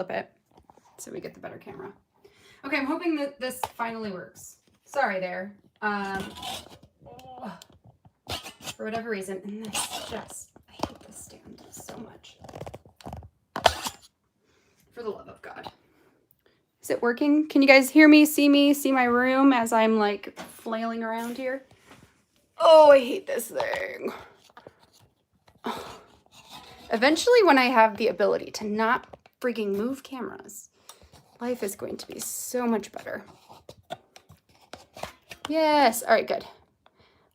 flip it so we get the better camera. Okay, I'm hoping that this finally works. Sorry there. For whatever reason, and this just, I hate this stand so much. For the love of God. Is it working? Can you guys hear me, see my room as I'm like flailing around here? Oh, I hate this thing. Eventually, when I have the ability to not freaking move cameras, life is going to be so much better. Yes. All right, good.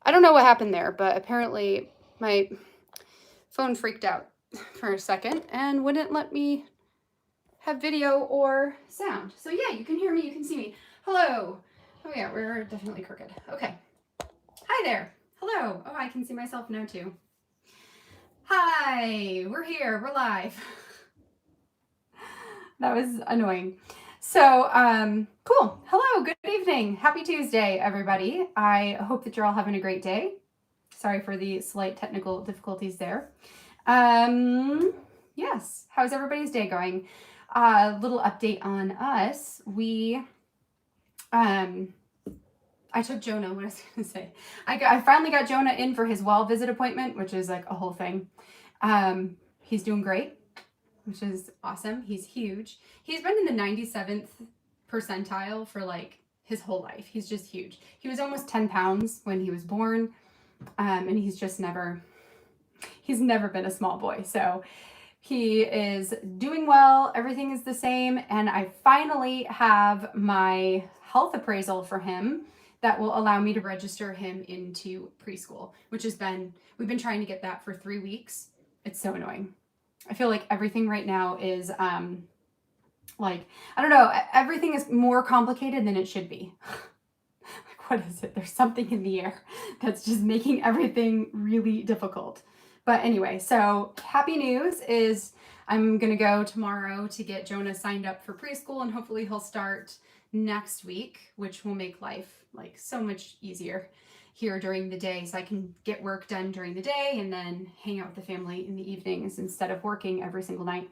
I don't know what happened there, but apparently my phone freaked out for a second and wouldn't let me have video or sound. So yeah, you can hear me, you can see me. Hello. Oh yeah, we're definitely crooked. Okay. Hi there. Hello. Oh, I can see myself now too. Hi, we're here, we're live. That was annoying. So, cool. Hello, good evening. Happy Tuesday, everybody. I hope that you're all having a great day. Sorry for the slight technical difficulties there. Yes, how's everybody's day going? Little update on us. I took Jonah, what was I going to say? I finally got Jonah in for his well visit appointment, which is like a whole thing. He's doing great, which is awesome. He's huge. He's been in the 97th percentile for like his whole life. He's just huge. He was almost 10 pounds when he was born, and he's never been a small boy. So he is doing well. Everything is the same. And I finally have my health appraisal for him that will allow me to register him into preschool, which we've been trying to get that for 3 weeks. It's so annoying. I feel like everything right now is, like, I don't know, everything is more complicated than it should be. Like, what is it? There's something in the air that's just making everything really difficult. But anyway, so happy news is I'm going to go tomorrow to get Jonah signed up for preschool, and hopefully he'll start next week, which will make life like so much easier here during the day, so I can get work done during the day and then hang out with the family in the evenings instead of working every single night.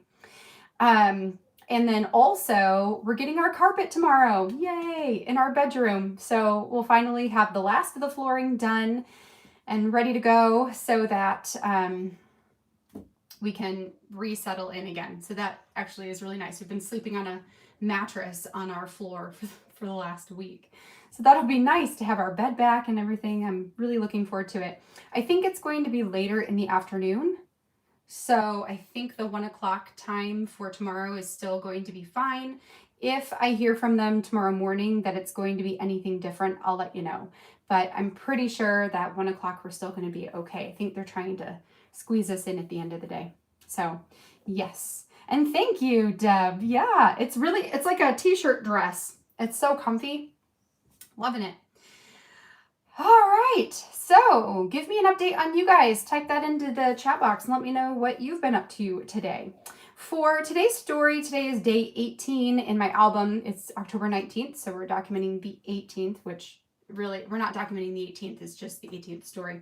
And then also we're getting our carpet tomorrow, yay, in our bedroom. So we'll finally have the last of the flooring done and ready to go so that we can resettle in again. So that actually is really nice. We've been sleeping on a mattress on our floor for the last week. So that'll be nice to have our bed back and everything. I'm really looking forward to it. I think it's going to be later in the afternoon. So I think the 1 o'clock time for tomorrow is still going to be fine. If I hear from them tomorrow morning that it's going to be anything different, I'll let you know. But I'm pretty sure that 1 o'clock we're still going to be okay. I think they're trying to squeeze us in at the end of the day. So yes. And thank you, Deb. Yeah, it's like a t-shirt dress. It's so comfy. Loving it. All right, so give me an update on you guys. Type that into the chat box and let me know what you've been up to today. For today's story, today is day 18 in my album. It's October 19th, so we're documenting the 18th, which really, we're not documenting the 18th, it's just the 18th story,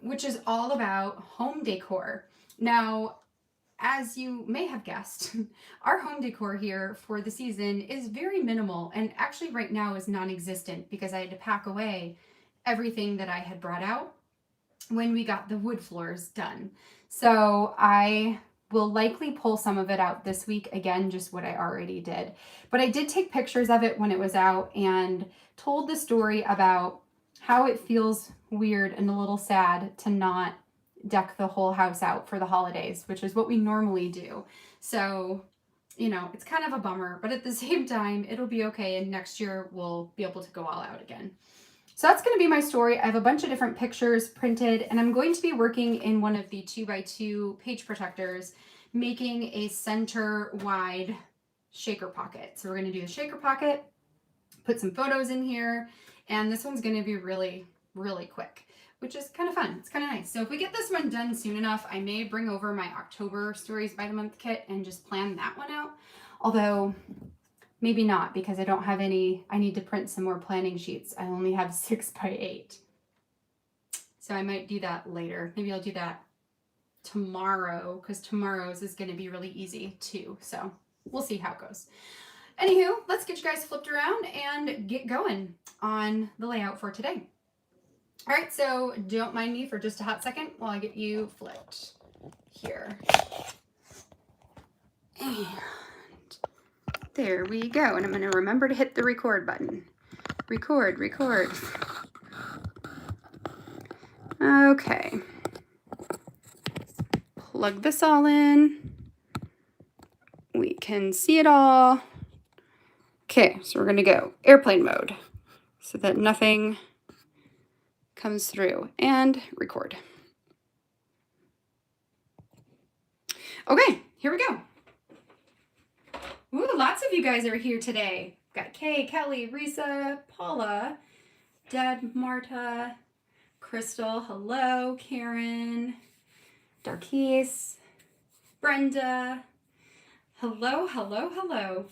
which is all about home decor. Now, as you may have guessed, our home decor here for the season is very minimal, and actually right now is non-existent because I had to pack away everything that I had brought out when we got the wood floors done. So I will likely pull some of it out this week, again, just what I already did. But I did take pictures of it when it was out and told the story about how it feels weird and a little sad to not deck the whole house out for the holidays, which is what we normally do. So, you know, it's kind of a bummer, but at the same time, it'll be okay. And next year we'll be able to go all out again. So that's going to be my story. I have a bunch of different pictures printed, and I'm going to be working in one of the 2x2 page protectors, making a center wide shaker pocket. So we're going to do the shaker pocket, put some photos in here, and this one's going to be really, really quick, which is kind of fun. It's kind of nice. So if we get this one done soon enough, I may bring over my October Stories by the Month kit and just plan that one out. Although maybe not, because I don't have any, I need to print some more planning sheets. I only have 6x8. So I might do that later. Maybe I'll do that tomorrow, because tomorrow's is going to be really easy too. So we'll see how it goes. Anywho, let's get you guys flipped around and get going on the layout for today. All right, so don't mind me for just a hot second while I get you flipped here. And there we go. And I'm going to remember to hit the record button. Record, record. Okay. Plug this all in. We can see it all. Okay, so we're going to go airplane mode so that nothing comes through, and record. Okay, here we go. Ooh, lots of you guys are here today. Got Kay, Kelly, Risa, Paula, Deb, Marta, Crystal, hello, Karen, Darkis, Brenda, hello, hello, hello.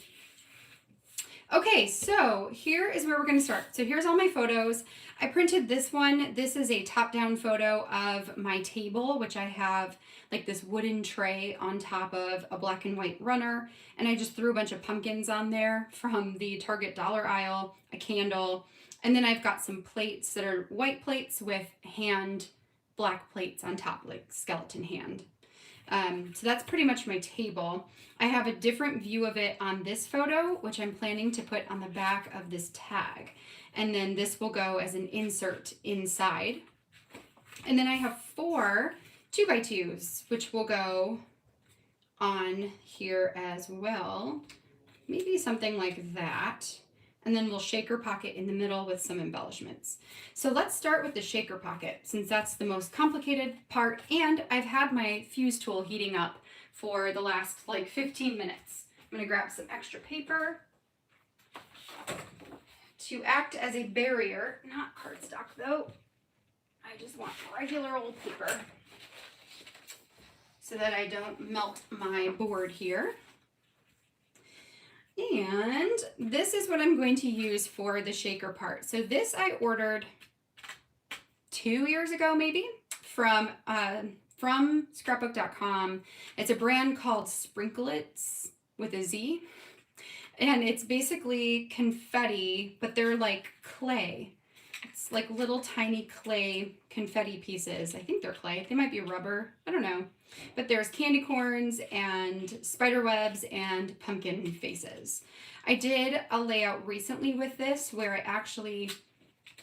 Okay, so here is where we're going to start. So here's all my photos. I printed this one. This is a top-down photo of my table, which I have like this wooden tray on top of a black and white runner. And I just threw a bunch of pumpkins on there from the Target dollar aisle, a candle. And then I've got some plates that are white plates with hand black plates on top, like skeleton hand. So that's pretty much my table. I have a different view of it on this photo, which I'm planning to put on the back of this tag. And then this will go as an insert inside. And then I have 4 2x2s, which will go on here as well. Maybe something like that. And then we'll shaker pocket in the middle with some embellishments. So let's start with the shaker pocket, since that's the most complicated part, and I've had my fuse tool heating up for the last like 15 minutes. I'm gonna grab some extra paper to act as a barrier, not cardstock though. I just want regular old paper so that I don't melt my board here. And this is what I'm going to use for the shaker part. So this I ordered 2 years ago, maybe, from scrapbook.com. It's a brand called Sprinklets with a Z. And it's basically confetti, but they're like clay. It's like little tiny clay confetti pieces. I think they're clay. They might be rubber. I don't know. But there's candy corns and spider webs and pumpkin faces. I did a layout recently with this where I actually,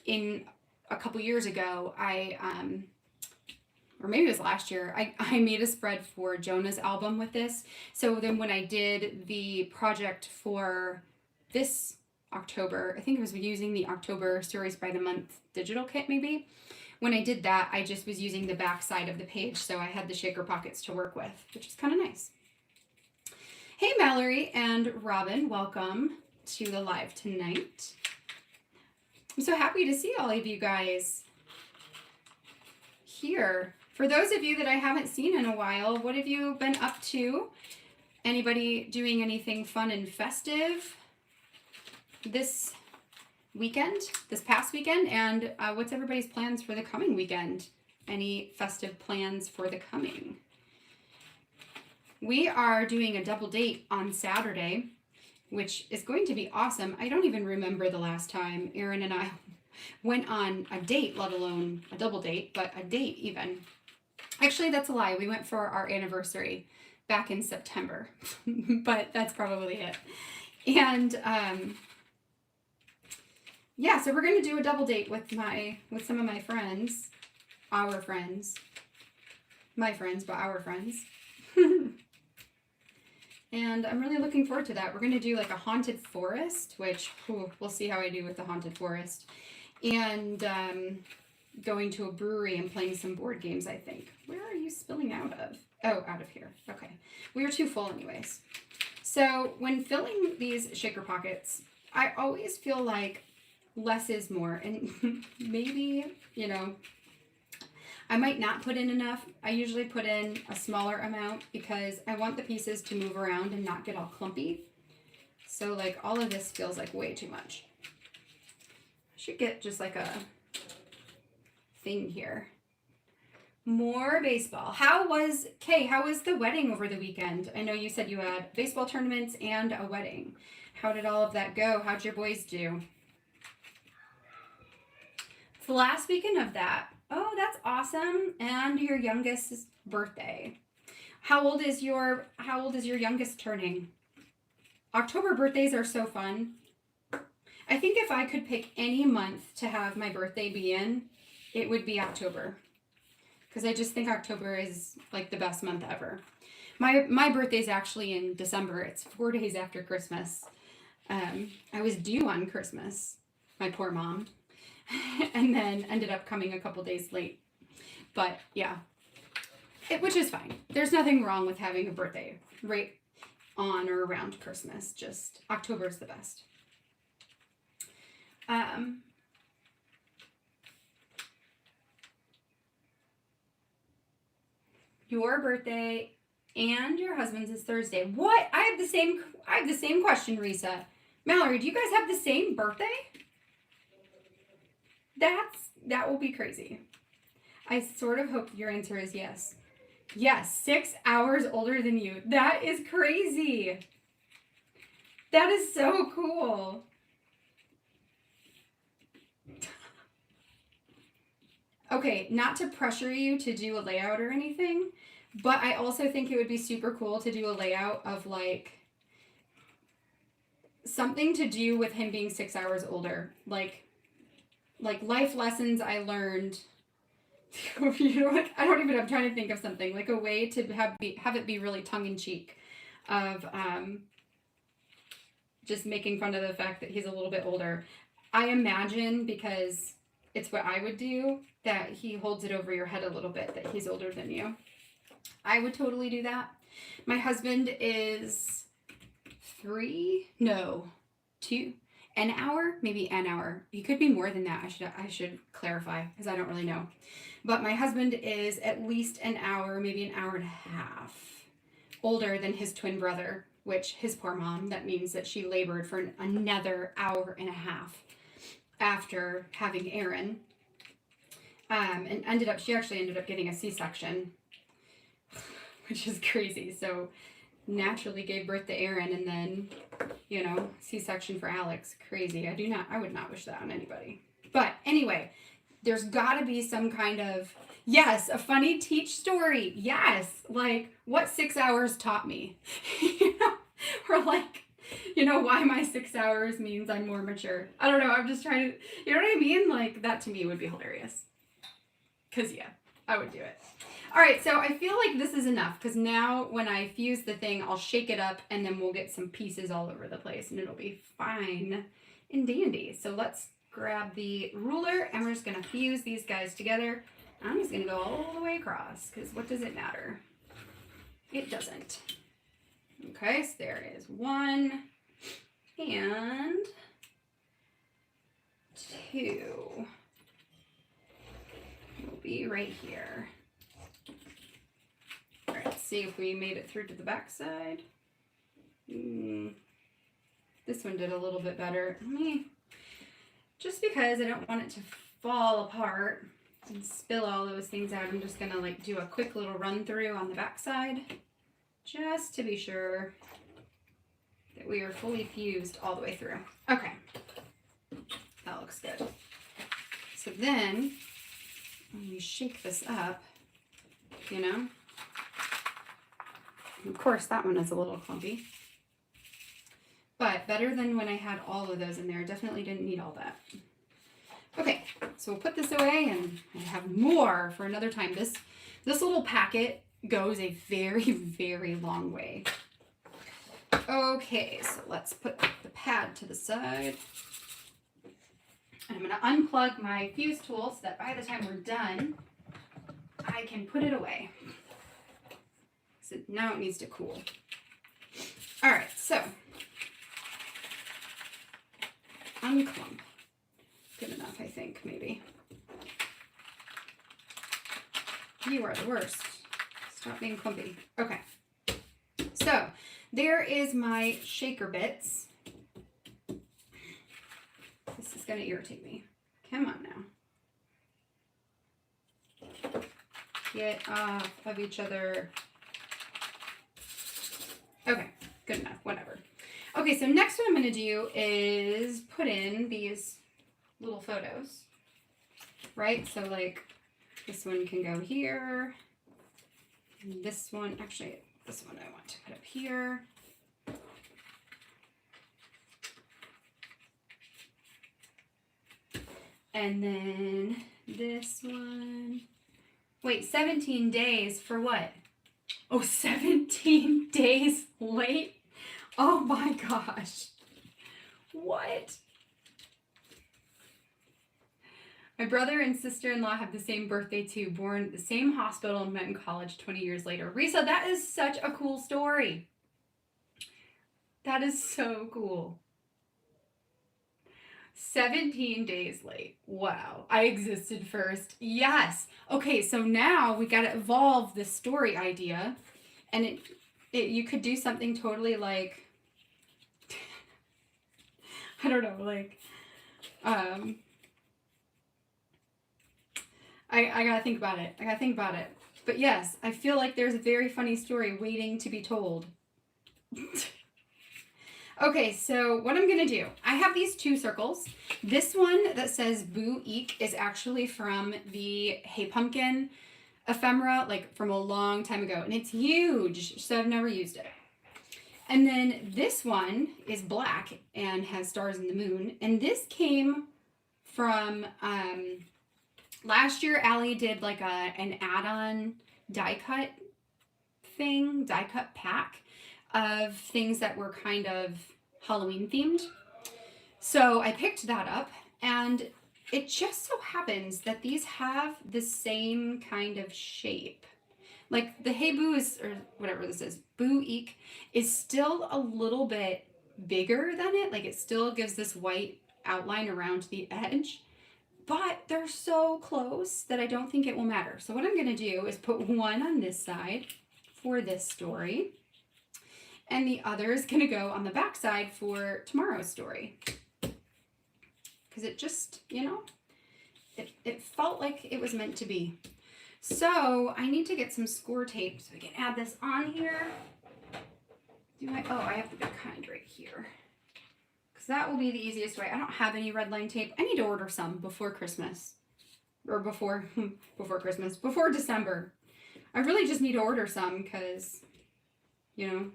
in a couple years ago, or maybe it was last year, I made a spread for Jonah's album with this. So then when I did the project for this October, I think I was using the October Stories by the Month digital kit maybe. When I did that, I just was using the back side of the page, so I had the shaker pockets to work with, which is kind of nice. Hey Mallory and Robin, welcome to the live tonight. I'm so happy to see all of you guys here. For those of you that I haven't seen in a while, what have you been up to? Anybody doing anything fun and festive this weekend, this past weekend? And what's everybody's plans for the coming weekend? Any festive plans for the coming? We are doing a double date on Saturday, which is going to be awesome. I don't even remember the last time Erin and I went on a date, let alone a double date, but a date even. Actually, that's a lie. We went for our anniversary back in September, but that's probably it. And yeah, so we're going to do a double date with some of my friends, our friends, my friends, but our friends. And I'm really looking forward to that. We're going to do like a haunted forest, which we'll see how I do with the haunted forest. And going to a brewery and playing some board games, I think. Where are you spilling out of? Oh, out of here. Okay. We were too full anyways. So when filling these shaker pockets, I always feel like less is more. And maybe, you know, I might not put in enough. I usually put in a smaller amount because I want the pieces to move around and not get all clumpy. So like all of this feels like way too much. I should get just like a thing here More baseball. How was the wedding over the weekend? I know you said you had baseball tournaments and a wedding. How did all of that go? How'd your boys do? It's the last weekend of that. Oh, that's awesome. And your youngest's birthday. How old is your youngest turning? October birthdays are so fun. I think if I could pick any month to have my birthday be in, it would be October. Because I just think October is like the best month ever. My birthday's actually in December. It's 4 days after Christmas. I was due on Christmas, my poor mom, and then ended up coming a couple days late. But yeah, which is fine. There's nothing wrong with having a birthday right on or around Christmas. Just October is the best. Your birthday and your husband's is Thursday. What? I have the same question, Risa. Mallory, do you guys have the same birthday? That will be crazy. I sort of hope your answer is yes. Yes, 6 hours older than you. That is crazy. That is so cool. Okay, not to pressure you to do a layout or anything, but I also think it would be super cool to do a layout of like something to do with him being 6 hours older. Like life lessons I learned. You know what? I'm trying to think of something. Like a way to have it be really tongue-in-cheek of just making fun of the fact that he's a little bit older. I imagine, because it's what I would do, that he holds it over your head a little bit, that he's older than you. I would totally do that. My husband is 2, an hour, maybe an hour. He could be more than that. I should clarify, because I don't really know. But my husband is at least an hour, maybe an hour and a half older than his twin brother, which his poor mom, that means that she labored for another hour and a half after having Aaron. And she actually ended up getting a C-section, which is crazy. So naturally gave birth to Aaron, and then, C-section for Alex. Crazy. I would not wish that on anybody. But anyway, there's got to be some kind of, yes, a funny teach story. Yes. Like what 6 hours taught me, or like, why my 6 hours means I'm more mature. I don't know. I'm just trying to, you know what I mean? Like that to me would be hilarious. 'Cause yeah, I would do it. All right, so I feel like this is enough, because now when I fuse the thing, I'll shake it up and then we'll get some pieces all over the place and it'll be fine and dandy. So let's grab the ruler and we're just gonna fuse these guys together. I'm just gonna go all the way across, because what does it matter? It doesn't. Okay, so there is 1 and 2. Will be right here. All right, let's see if we made it through to the back side. This one did a little bit better. Just because I don't want it to fall apart and spill all those things out, I'm just gonna like do a quick little run through on the back side, just to be sure that we are fully fused all the way through. Okay, that looks good. So then, when you shake this up, of course that one is a little clumpy, but better than when I had all of those in there. Definitely didn't need all that. Okay, so we'll put this away and I have more for another time. This little packet goes a very, very long way. Okay, so let's put the pad to the side. And I'm going to unplug my fuse tool so that by the time we're done, I can put it away. So now it needs to cool. All right, so unclump. Good enough, I think, maybe. You are the worst. Stop being clumpy. Okay. So there is my shaker bits. This is going to irritate me. Come on now. Get off of each other. Okay, good enough, whatever. Okay, so next what I'm going to do is put in these little photos, right? So like this one can go here. And this one, actually, this one I want to put up here. And then this one. Wait, 17 days for what? Oh, 17 days late? Oh my gosh. What? My brother and sister-in-law have the same birthday too, born at the same hospital and met in college 20 years later. Risa, that is such a cool story. That is so cool. 17 days late. Wow. I existed first. Yes. Okay, so now we got to evolve this story idea. And you could do something totally like, I don't know, like, I gotta think about it. But yes, I feel like there's a very funny story waiting to be told. Okay, so what I'm gonna do, I have these two circles. This one that says Boo Eek is actually from the Hey Pumpkin ephemera, like from a long time ago, and it's huge, so I've never used it. And then this one is black and has stars in the moon, and this came from last year. Allie did like an add-on die cut pack of things that were kind of Halloween themed. So I picked that up, and it just so happens that these have the same kind of shape. Like the Hey Boo is, or whatever this is, Boo Eek is still a little bit bigger than it. Like it still gives this white outline around the edge, but they're so close that I don't think it will matter. So what I'm going to do is put one on this side for this story, and the other is going to go on the back side for tomorrow's story. Because it just, you know, it felt like it was meant to be. So I need to get some score tape so we can add this on here. I have the big kind right here. Because that will be the easiest way. I don't have any red line tape. I need to order some before Christmas. Or before Christmas. Before December. I really just need to order some because, you know,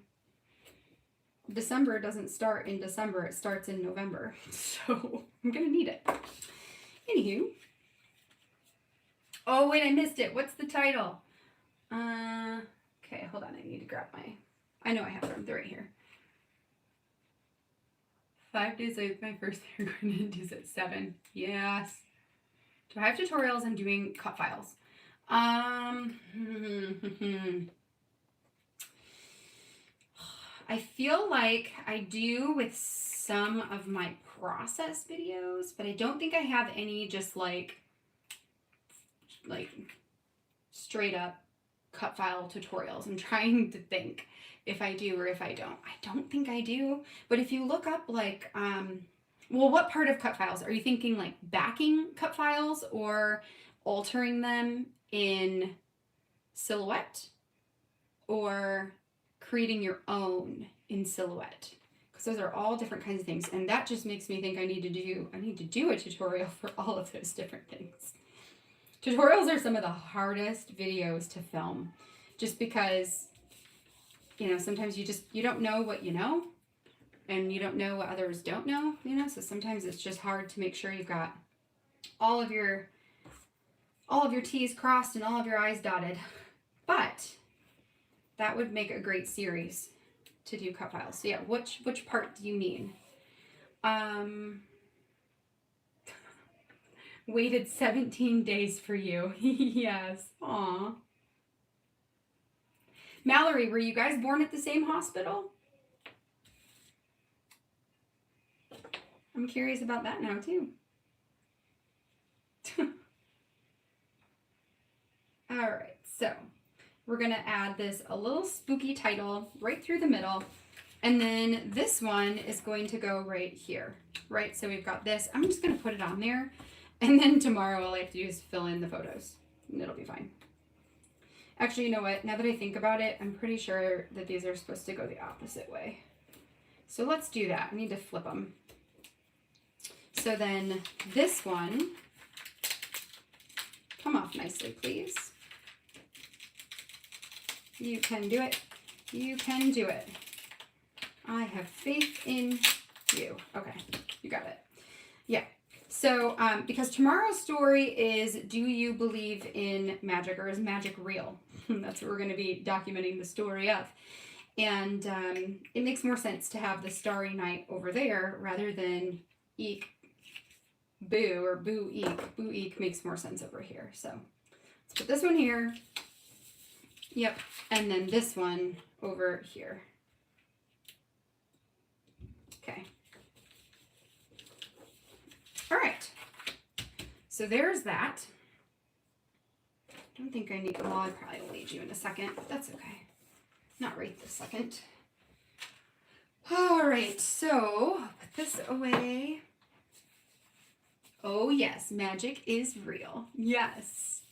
December doesn't start in December. It starts in November. So I'm going to need it. Anywho. Oh, wait, I missed it. What's the title? Okay, hold on. I need to grab I know I have them. They're right here. 5 days late, my first hair going into at 7. Yes. Do I have tutorials? I'm doing cut files. I feel like I do with some of my process videos, but I don't think I have any just like straight up cut file tutorials. I'm trying to think if I do or if I don't. I don't think I do, but if you look up like, well, what part of cut files? Are you thinking like backing cut files or altering them in Silhouette or creating your own in Silhouette? Because those are all different kinds of things, and that just makes me think I need to do a tutorial for all of those different things. Tutorials are some of the hardest videos to film, just because, you know, sometimes you don't know what you know, and you don't know what others don't know, you know, so sometimes it's just hard to make sure you've got all of your T's crossed and all of your I's dotted. But that would make a great series to do cut files. So yeah, which part do you need? Waited 17 days for you. Yes. Aw. Mallory, were you guys born at the same hospital? I'm curious about that now too. All right, so we're gonna add this a little spooky title right through the middle, and then this one is going to go right here, right? So we've got this. I'm just gonna put it on there, and then tomorrow all I have to do is fill in the photos, and it'll be fine. Actually, you know what? Now that I think about it, I'm pretty sure that these are supposed to go the opposite way. So let's do that. I need to flip them. So then this one, come off nicely, please. You can do it. You can do it. I have faith in you. Okay, you got it. Yeah. So, because tomorrow's story is, do you believe in magic, or is magic real? That's what we're going to be documenting the story of. And it makes more sense to have the Starry Night over there rather than eek, boo, or boo, eek. Boo, eek makes more sense over here. So let's put this one here. Yep. And then this one over here. Okay. All right. So there's that. I don't think I need, well, I probably will need you in a second. That's okay. Not right this second. All right. So I'll put this away. Oh, yes. Magic is real. Yes.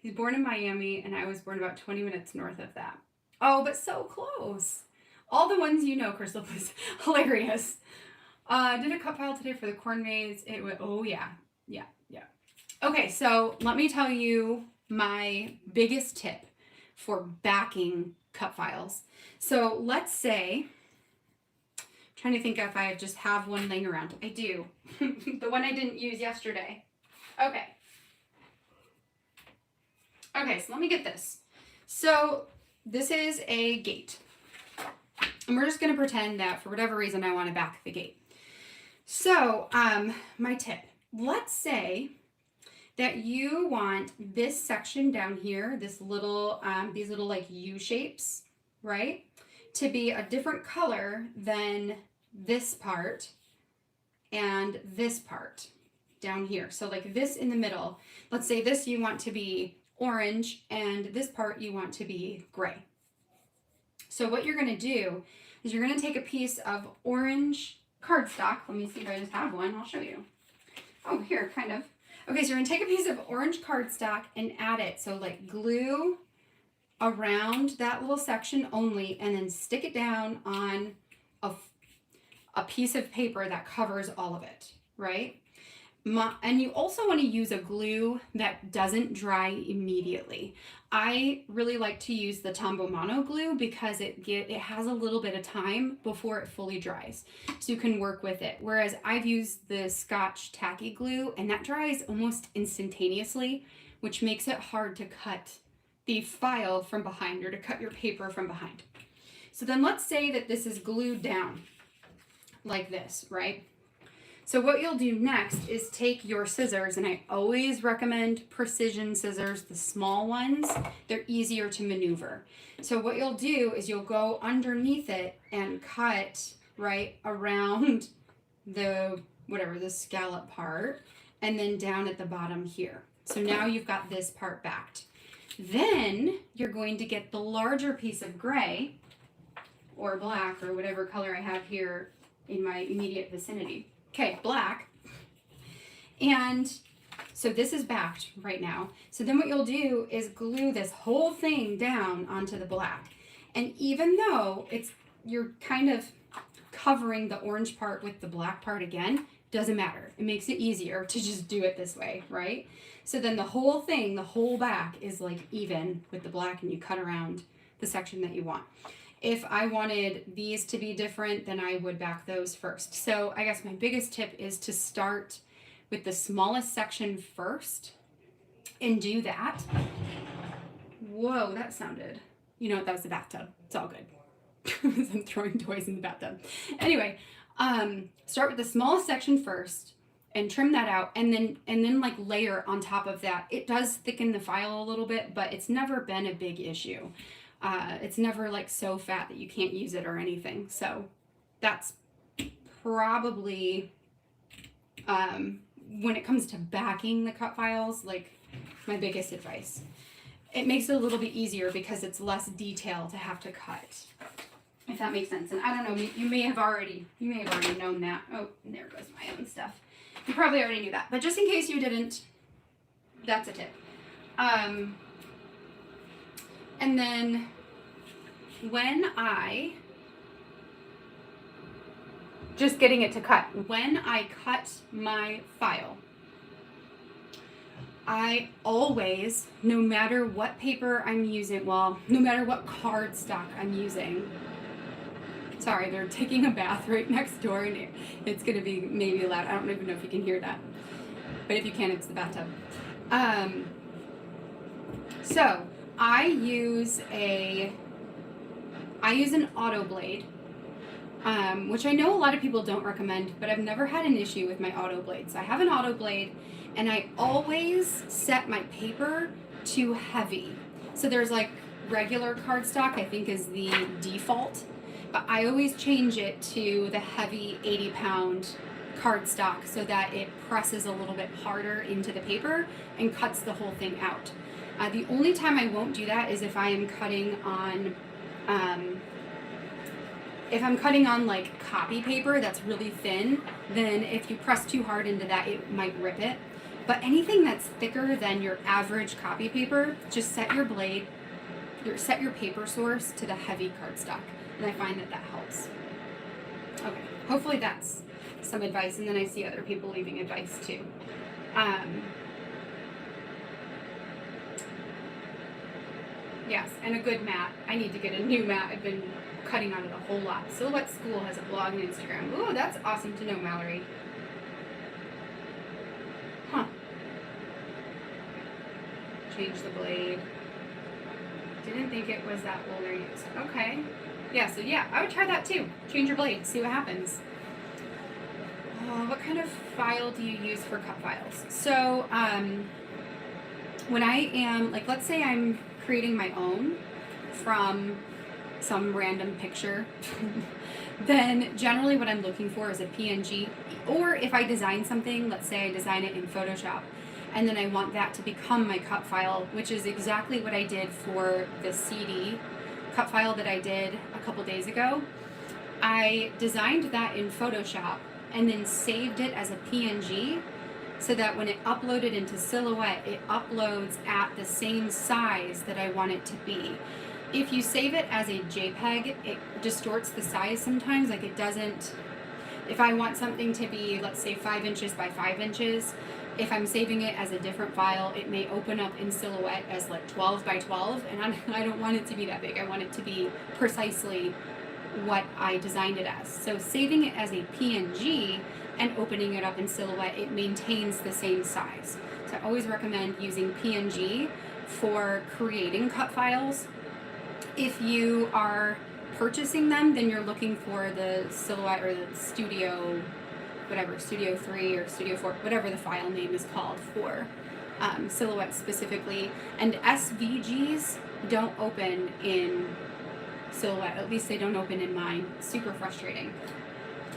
He's born in Miami, and I was born about 20 minutes north of that. Oh, but so close. All the ones you know, Crystal, was hilarious. I did a cut file today for the corn maze. It went, oh yeah. Yeah, yeah. Okay, so let me tell you my biggest tip for backing cut files. So let's say, I'm trying to think if I just have one laying around. I do. The one I didn't use yesterday. Okay. Okay, so let me get this. So this is a gate. And we're just going to pretend that for whatever reason I want to back the gate. So my tip, let's say that you want this section down here, this little, these little like U shapes, right, to be a different color than this part and this part down here. So like this in the middle, let's say this you want to be orange and this part you want to be gray. So what you're going to do is you're going to take a piece of orange cardstock. Let me see if I just have one. I'll show you. Oh, here, kind of. Okay, so you're going to take a piece of orange cardstock and add it. So like glue around that little section only, and then stick it down on a piece of paper that covers all of it, right? And you also want to use a glue that doesn't dry immediately. I really like to use the Tombow Mono glue because it has a little bit of time before it fully dries, so you can work with it. Whereas I've used the Scotch tacky glue, and that dries almost instantaneously, which makes it hard to cut the file from behind or to cut your paper from behind. So then let's say that this is glued down like this, right? So what you'll do next is take your scissors, and I always recommend precision scissors, the small ones. They're easier to maneuver. So what you'll do is you'll go underneath it and cut right around the, whatever, the scallop part, and then down at the bottom here. So now you've got this part backed. Then you're going to get the larger piece of gray or black or whatever color I have here in my immediate vicinity. Okay, black. And so this is backed right now. So then what you'll do is glue this whole thing down onto the black. And even though you're kind of covering the orange part with the black part again, doesn't matter. It makes it easier to just do it this way, right? So then the whole thing, the whole back is like even with the black, and you cut around the section that you want. If I wanted these to be different, then I would back those first. So I guess my biggest tip is to start with the smallest section first and do that. Whoa, that sounded, you know what, that was the bathtub. It's all good. I'm throwing toys in the bathtub. Anyway, start with the smallest section first and trim that out, and then like layer on top of that. It does thicken the file a little bit, but it's never been a big issue. It's never like so fat that you can't use it or anything. So that's probably, when it comes to backing the cut files, like my biggest advice. It makes it a little bit easier because it's less detail to have to cut, if that makes sense. And I don't know, you may have already known that. Oh, and there goes my own stuff. You probably already knew that, but just in case you didn't, that's a tip. And then when just getting it to cut. When I cut my file, I always, no matter what paper I'm using, well, no matter what cardstock I'm using, sorry, they're taking a bath right next door and it's going to be maybe loud. I don't even know if you can hear that. But if you can, it's the bathtub. So I use an auto blade, which I know a lot of people don't recommend, but I've never had an issue with my auto blades. I have an auto blade, and I always set my paper to heavy. So there's like regular cardstock, I think is the default, but I always change it to the heavy 80-pound cardstock so that it presses a little bit harder into the paper and cuts the whole thing out. The only time I won't do that is if I am cutting on like copy paper that's really thin, then if you press too hard into that, it might rip it. But anything that's thicker than your average copy paper, just set your blade, set your paper source to the heavy cardstock, and I find that helps. Okay, hopefully that's some advice, and then I see other people leaving advice too. Yes, and a good mat. I need to get a new mat. I've been cutting on it a whole lot. Silhouette School has a blog and Instagram. Ooh, that's awesome to know, Mallory. Huh. Change the blade. Didn't think it was that older used. Okay. Yeah, so yeah, I would try that too. Change your blade, see what happens. What kind of file do you use for cut files? So, when I am, like, let's say I'm creating my own from some random picture, then generally what I'm looking for is a PNG, or if I design something, let's say I design it in Photoshop, and then I want that to become my cut file, which is exactly what I did for the CD cut file that I did a couple days ago. I designed that in Photoshop and then saved it as a PNG so that when it uploaded into Silhouette, it uploads at the same size that I want it to be. If you save it as a JPEG, it distorts the size sometimes, like it doesn't, if I want something to be, let's say 5 inches by 5 inches, if I'm saving it as a different file, it may open up in Silhouette as like 12 by 12, and I don't want it to be that big. I want it to be precisely what I designed it as. So saving it as a PNG and opening it up in Silhouette, it maintains the same size. So I always recommend using PNG for creating cut files. If you are purchasing them, then you're looking for the Silhouette or the Studio, whatever, Studio 3 or Studio 4, whatever the file name is called for Silhouette specifically. And SVGs don't open in Silhouette, at least they don't open in mine. Super frustrating.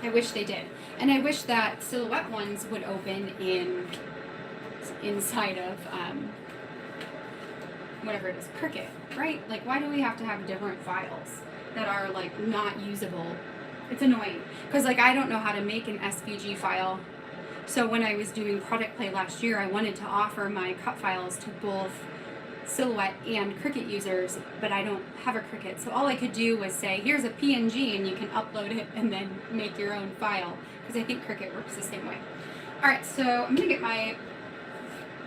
I wish they did. And I wish that Silhouette ones would open inside of whatever it is, Cricut, right? Like, why do we have to have different files that are like not usable? It's annoying because like I don't know how to make an SVG file. So when I was doing product play last year, I wanted to offer my cut files to both Silhouette and Cricut users, but I don't have a Cricut. So all I could do was say, here's a PNG and you can upload it and then make your own file, because I think Cricut works the same way. All right, so I'm gonna get my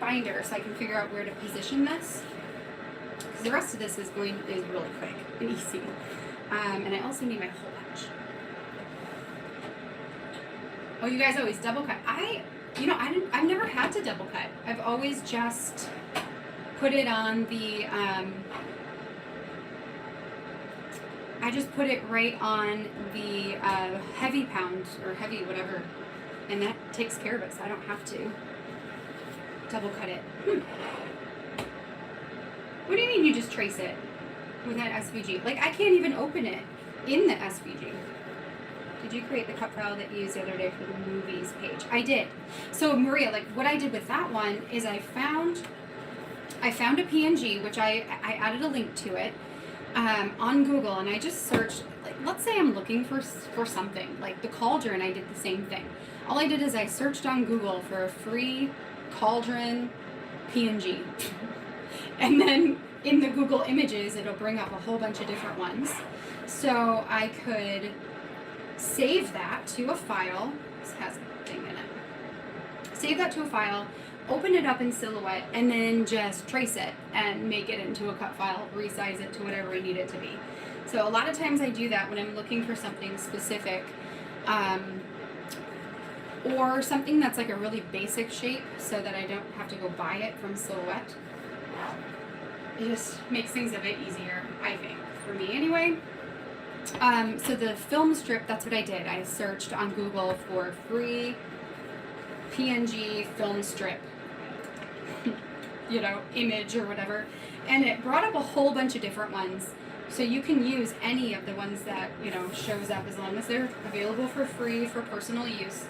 binder so I can figure out where to position this, because the rest of this is really quick and easy. And I also need my hole punch. Oh, you guys always double cut. I've never had to double cut. I've always just put it on the, I just put it right on the heavy pound, or heavy whatever, and that takes care of it, so I don't have to double cut it. What do you mean you just trace it with that SVG? Like, I can't even open it in the SVG. Did you create the cut file that you used the other day for the movies page? I did. So Maria, like what I did with that one is I found a PNG, which I added a link to it on Google, and I just searched, like, let's say I'm looking for something, like the cauldron, I did the same thing. All I did is I searched on Google for a free cauldron PNG. And then in the Google Images, it'll bring up a whole bunch of different ones. So I could save that to a file. This has a thing in it. Save that to a file, open it up in Silhouette, and then just trace it and make it into a cut file, resize it to whatever I need it to be. So a lot of times I do that when I'm looking for something specific, or something that's like a really basic shape so that I don't have to go buy it from Silhouette. It just makes things a bit easier, I think, for me anyway. So the film strip, that's what I did. I searched on Google for free PNG film strip, you know, image or whatever. And it brought up a whole bunch of different ones. So you can use any of the ones that, you know, shows up as long as they're available for free for personal use.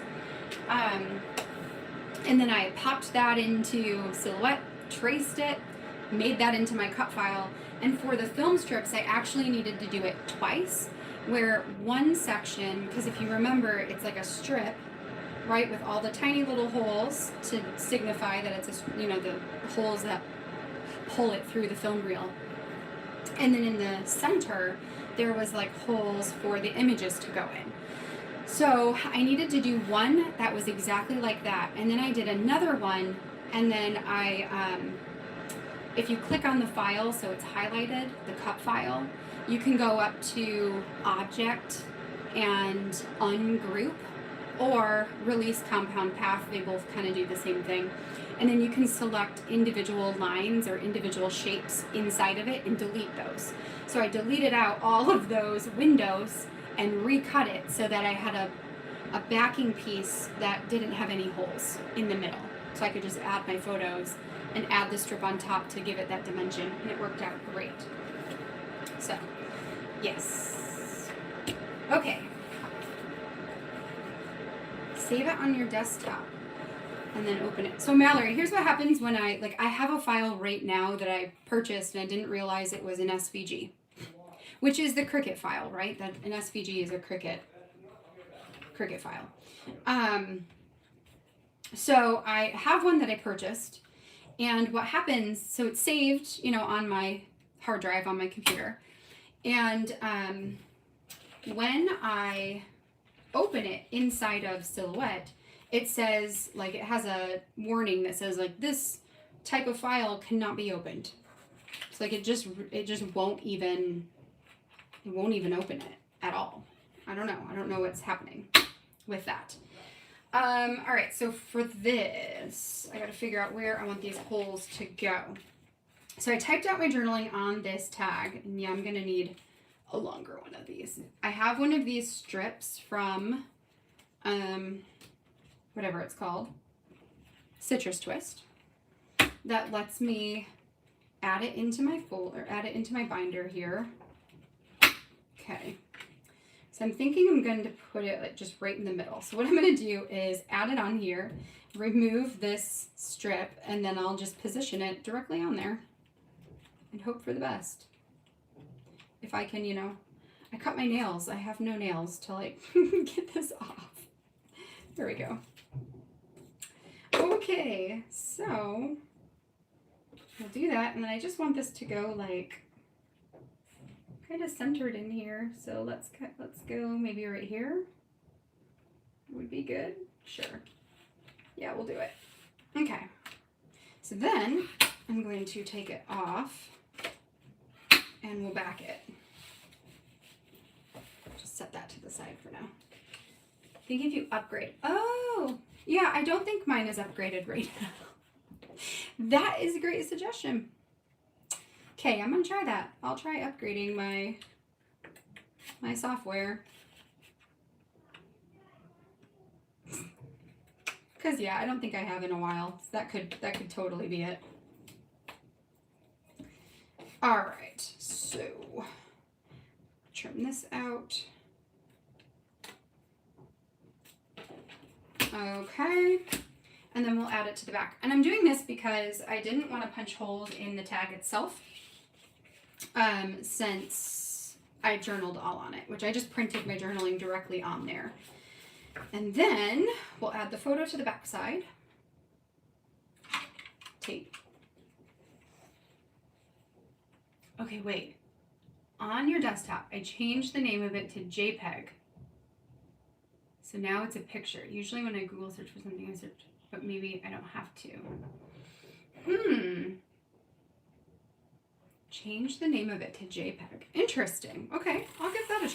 And then I popped that into Silhouette, traced it, made that into my cut file. And for the film strips, I actually needed to do it twice, where one section, because if you remember, it's like a strip, right, with all the tiny little holes to signify that it's a, you know, the holes that pull it through the film reel. And then in the center, there was like holes for the images to go in. So I needed to do one that was exactly like that. And then I did another one, and then if you click on the file, so it's highlighted, the cut file, you can go up to Object and Ungroup, or Release Compound Path. They both kind of do the same thing. And then you can select individual lines or individual shapes inside of it and delete those. So I deleted out all of those windows and recut it so that I had a backing piece that didn't have any holes in the middle. So I could just add my photos and add the strip on top to give it that dimension, and it worked out great. So, yes. Okay. Save it on your desktop and then open it. So Mallory, here's what happens when I have a file right now that I purchased and I didn't realize it was an SVG, which is the Cricut file, right? That an SVG is a Cricut file. So I have one that I purchased, and what happens, so it's saved, you know, on my hard drive on my computer. And when I open it inside of Silhouette, it says, like, it has a warning that says, like, this type of file cannot be opened. So like it just won't even open it at all. I don't know what's happening with that. All right, so for this, I gotta figure out where I want these holes to go. So I typed out my journaling on this tag, and yeah, I'm gonna need a longer one of these. I have one of these strips from, whatever it's called, Citrus Twist, that lets me add it into my folder, add it into my binder here. Okay. So I'm thinking I'm going to put it like just right in the middle. So what I'm going to do is add it on here, remove this strip, and then I'll just position it directly on there and hope for the best. If I can, you know, I cut my nails. I have no nails to like get this off. There we go. Okay, so we'll do that, and then I just want this to go like kind of centered in here. So let's go maybe right here. Would be good. Sure. Yeah, we'll do it. Okay. So then I'm going to take it off and we'll back it. Just set that to the side for now. I think if you upgrade, oh yeah, I don't think mine is upgraded right now. That is a great suggestion. Okay, I'm gonna try that. I'll try upgrading my software. Cause yeah, I don't think I have in a while. So that could totally be it. All right, so trim this out. Okay, and then we'll add it to the back. And I'm doing this because I didn't want to punch holes in the tag itself, since I journaled all on it, which I just printed my journaling directly on there. And then we'll add the photo to the back side. Tape. Okay, wait. On your desktop, I changed the name of it to JPEG. So now it's a picture. Usually when I Google search for something, I search, but maybe I don't have to. Change the name of it to JPEG. Interesting. Okay, I'll give that a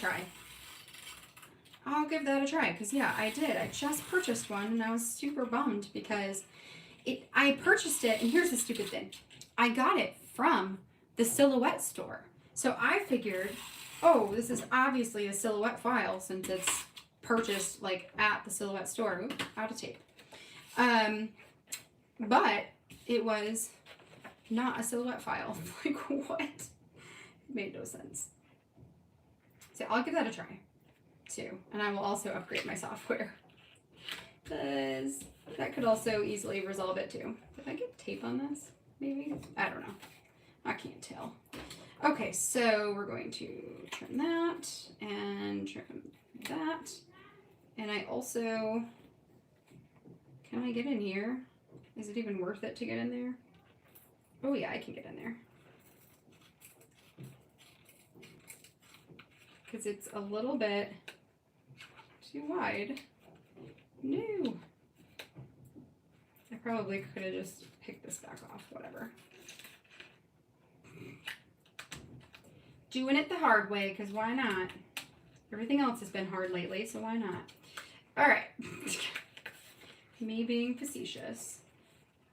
try. Because yeah, I did. I just purchased one and I was super bummed because I purchased it, and here's the stupid thing. I got it from the Silhouette store. So I figured, oh, this is obviously a Silhouette file since it's purchased like at the Silhouette store. Oops, out of tape. But it was not a Silhouette file. Like, what? It made no sense. So I'll give that a try too. And I will also upgrade my software, because that could also easily resolve it too. Did I get tape on this? Maybe? I don't know. I can't tell. Okay, so we're going to trim that and trim that. And I also, can I get in here? Is it even worth it to get in there? Oh yeah, I can get in there. Because it's a little bit too wide. No. I probably could have just picked this back off, whatever. Doing it the hard way, because why not? Everything else has been hard lately, so why not? All right. Me being facetious.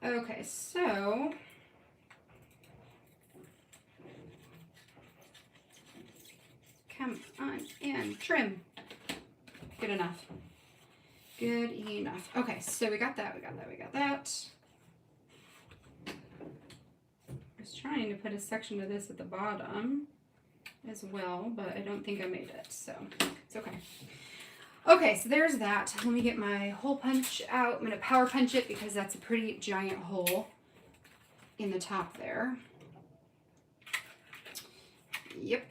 Okay, so come on and trim. Good enough. Good enough. Okay, so we got that. I was trying to put a section of this at the bottom as well, but I don't think I made it, so it's okay. Okay, so there's that. Let me get my hole punch out. I'm going to power punch it because that's a pretty giant hole in the top there. Yep.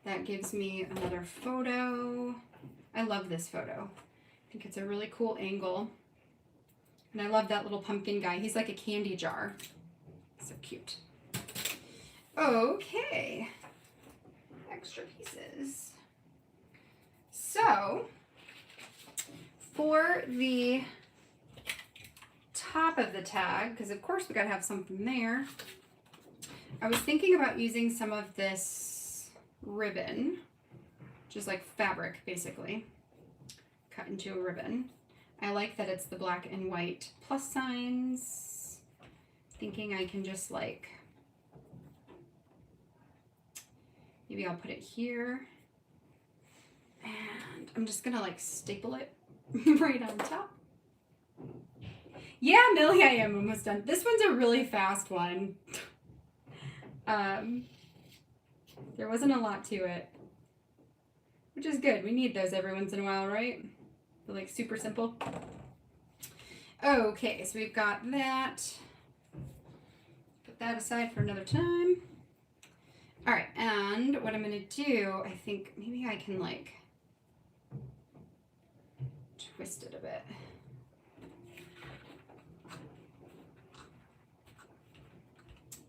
That gives me another photo. I love this photo. I think it's a really cool angle. And I love that little pumpkin guy. He's like a candy jar. So cute. Okay. Extra pieces. So, for the top of the tag, because of course we gotta have something there, I was thinking about using some of this ribbon, which is like fabric basically, cut into a ribbon. I like that it's the black and white plus signs. Thinking I can just like, maybe I'll put it here. And I'm just gonna like staple it right on top. Yeah, Millie, I am almost done. This one's a really fast one. There wasn't a lot to it, which is good. We need those every once in a while, right? They're like super simple. Okay, so we've got that. Put that aside for another time. All right, and what I'm gonna do, I think maybe I can like twist it a bit.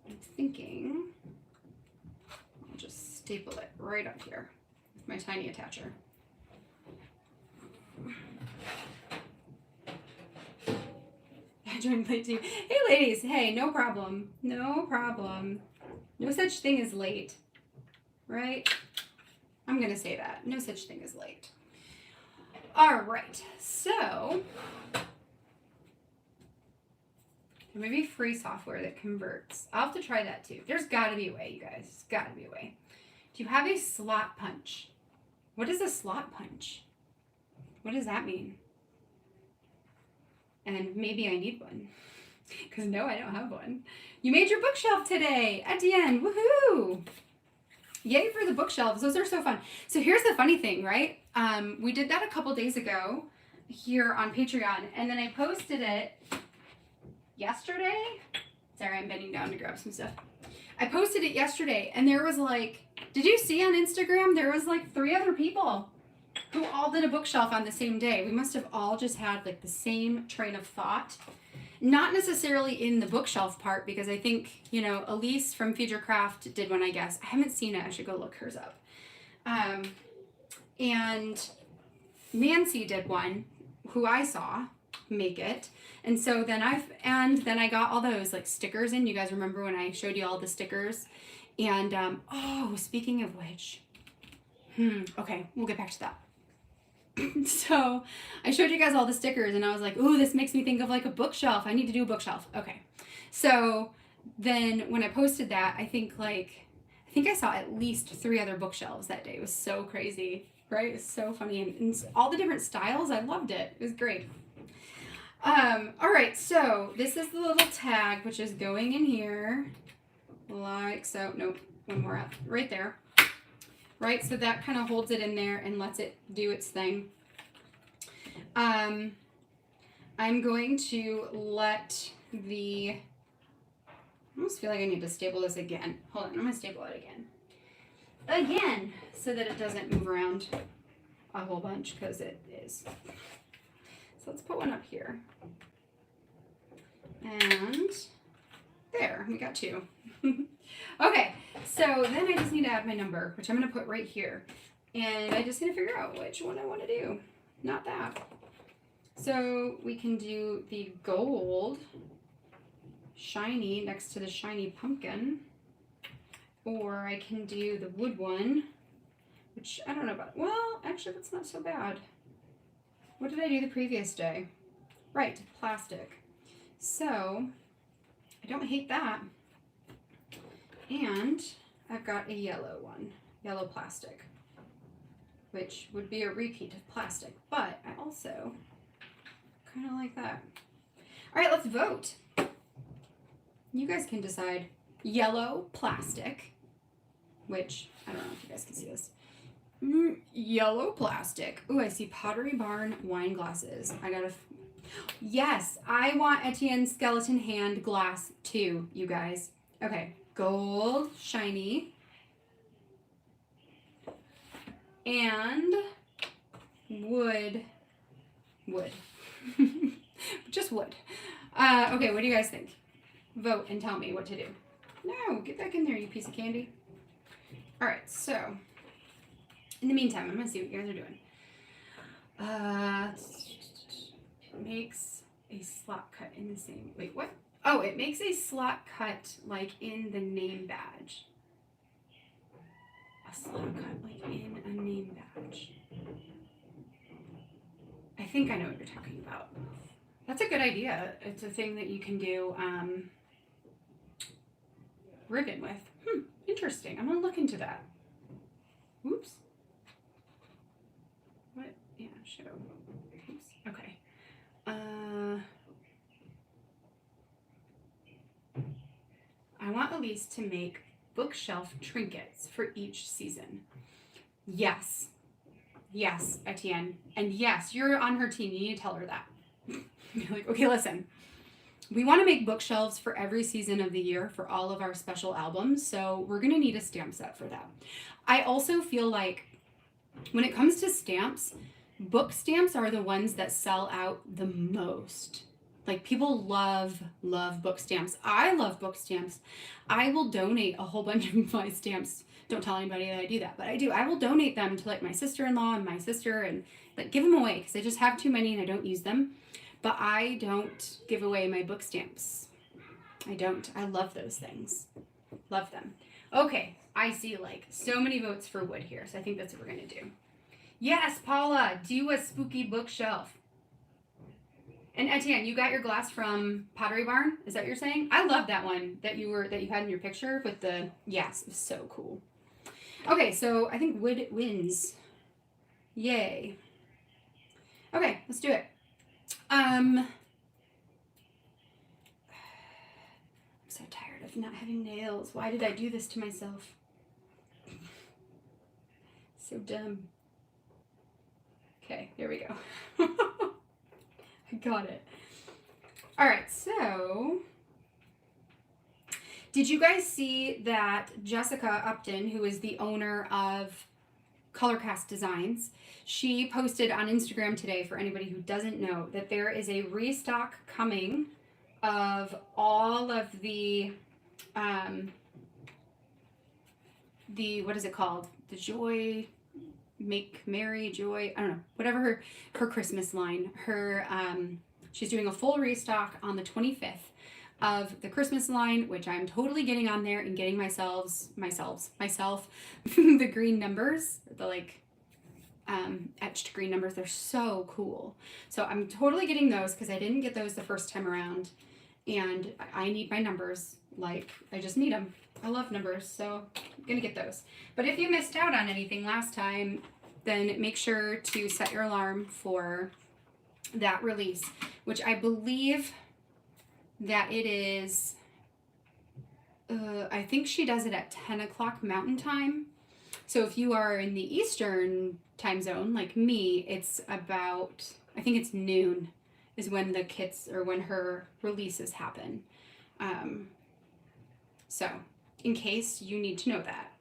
I'm thinking I'll just staple it right up here with my tiny attacher. I joined late too. Hey ladies, hey, no problem. No problem. No such thing as late, right? I'm gonna say that. No such thing as late. All right, so there may be free software that converts. I'll have to try that too. There's gotta be a way, you guys. There's gotta be a way. Do you have a slot punch? What is a slot punch? What does that mean? And maybe I need one. Because no, I don't have one. You made your bookshelf today. Etienne, woohoo! Yay for the bookshelves. Those are so fun. So here's the funny thing, right? We did that a couple days ago here on Patreon. And then I posted it yesterday. Sorry, I'm bending down to grab some stuff. I posted it yesterday and there was like, did you see on Instagram? There was like 3 other people who all did a bookshelf on the same day. We must have all just had like the same train of thought. Not necessarily in the bookshelf part, because I think, you know, Elise from Future Craft did one, I guess. I haven't seen it. I should go look hers up. And Nancy did one, who I saw make it. And so then I got all those like stickers in. You guys remember when I showed you all the stickers? And oh, speaking of which, okay, we'll get back to that. So I showed you guys all the stickers and I was like, ooh, this makes me think of like a bookshelf. I need to do a bookshelf. Okay. So then when I posted that, I think I saw at least 3 other bookshelves that day. It was so crazy, right? It was so funny. And all the different styles, I loved it. It was great. All right, so this is the little tag, which is going in here like so. Nope, one more up, right there. Right, so that kind of holds it in there and lets it do its thing. I'm going to let I almost feel like I need to staple this again. Hold on, I'm going to staple it again, so that it doesn't move around a whole bunch, because it is. So let's put one up here. And there, we got 2. Okay, so then I just need to add my number, which I'm going to put right here. And I just need to figure out which one I want to do. Not that. So we can do the gold shiny next to the shiny pumpkin. Or I can do the wood one, which I don't know about. Well, actually, that's not so bad. What did I do the previous day? Right, plastic. So I don't hate that. And I've got a yellow one, yellow plastic, which would be a repeat of plastic, but I also kind of like that. All right, let's vote. You guys can decide. Yellow plastic, which I don't know if you guys can see this. Yellow plastic. Ooh, I see Pottery Barn wine glasses. Yes, I want Etienne's skeleton hand glass too, you guys. Okay. Gold, shiny, and wood, just wood. Okay, what do you guys think? Vote and tell me what to do. No, get back in there, you piece of candy. All right, so in the meantime, I'm gonna see what you guys are doing. It makes a slot cut in the same, wait, what? Oh, it makes a slot cut like in the name badge. A slot cut like in a name badge. I think I know what you're talking about. That's a good idea. It's a thing that you can do ribbon with. Interesting. I'm gonna look into that. Oops. What? Yeah, show. Oops. Okay. I want Elise to make bookshelf trinkets for each season. Yes. Yes, Etienne. And yes, you're on her team. You need to tell her that. You're like, okay, listen. We want to make bookshelves for every season of the year for all of our special albums. So we're going to need a stamp set for that. I also feel like when it comes to stamps, book stamps are the ones that sell out the most. Like, people love book stamps. I love book stamps. I will donate a whole bunch of my stamps. Don't tell anybody that I do that, but I do. I will donate them to like my sister-in-law and my sister and like give them away because I just have too many and I don't use them. But I don't give away my book stamps. I don't. I love those things. Love them. Okay, I see like so many votes for wood here, so I think that's what we're going to do. Yes, Paula, do a spooky bookshelf. And Etienne, you got your glass from Pottery Barn? Is that what you're saying? I love that one that you had in your picture with the, yes, it was so cool. Okay, so I think wood wins. Yay. Okay, let's do it. I'm so tired of not having nails. Why did I do this to myself? So dumb. Okay, here we go. I got it. All right, so did you guys see that Jessica Upton, who is the owner of Colorcast Designs, she posted on Instagram today, for anybody who doesn't know, that there is a restock coming of all of what is it called? The Joy, Make Merry Joy, I don't know, whatever her Christmas line. She's doing a full restock on the 25th of the Christmas line, which I'm totally getting on there and getting myself the green numbers, the like etched green numbers. They're so cool. So I'm totally getting those because I didn't get those the first time around, and I need my numbers. Like, I just need them. I love numbers, so I'm gonna get those. But if you missed out on anything last time, then make sure to set your alarm for that release, which I believe that it is, I think she does it at 10 o'clock Mountain Time. So if you are in the Eastern time zone, like me, it's about, I think it's noon is when the kits, or when her releases happen. So in case you need to know that,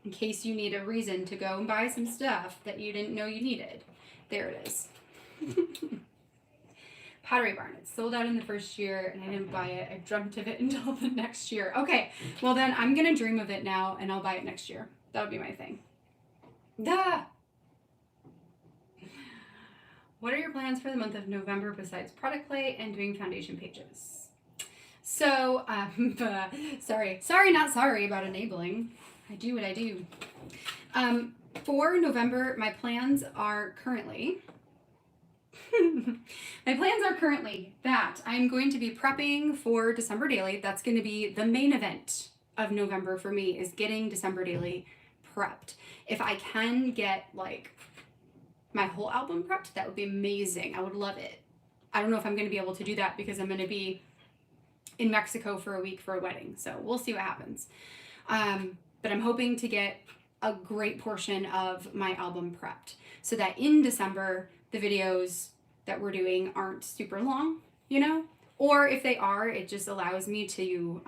in case you need a reason to go and buy some stuff that you didn't know you needed, there it is. Pottery Barn. It's sold out in the first year, and I didn't buy it. I dreamt of it until the next year. Okay, well then I'm gonna dream of it now, and I'll buy it next year. That would be my thing. Duh! What are your plans for the month of November besides product play and doing foundation pages? So, sorry, not sorry about enabling. I do what I do. For November, my plans are currently that I'm going to be prepping for December Daily. That's going to be the main event of November for me, is getting December Daily prepped. If I can get like my whole album prepped, that would be amazing. I would love it. I don't know if I'm going to be able to do that because I'm going to be in Mexico for a week for a wedding. So we'll see what happens. But I'm hoping to get a great portion of my album prepped so that in December, the videos that we're doing aren't super long, you know? Or if they are, it just allows me to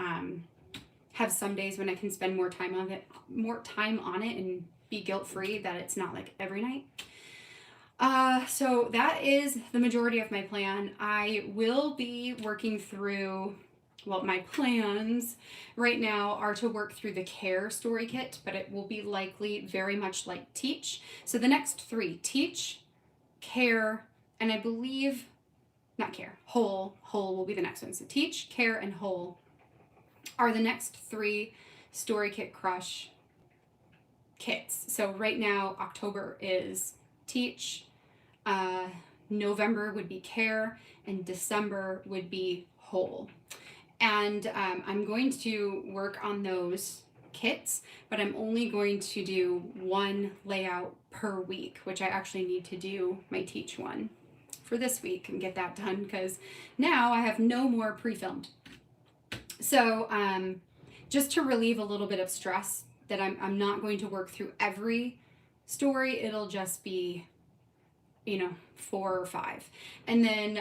have some days when I can spend more time on it and be guilt-free that it's not like every night. So that is the majority of my plan. I will be working through, well, my plans right now are to work through the Care story kit, but it will be likely very much like Teach. So the next three, Teach, Care, and I believe, not Care, Whole will be the next one. So Teach, Care, and Whole are the next three Story Kit Crush kits. So right now, October is Teach, November would be Care, and December would be Whole. And I'm going to work on those kits, but I'm only going to do one layout per week, which I actually need to do my Teach one for this week and get that done because now I have no more pre-filmed. So just to relieve a little bit of stress that I'm not going to work through every story, it'll just be, 4 or 5. And then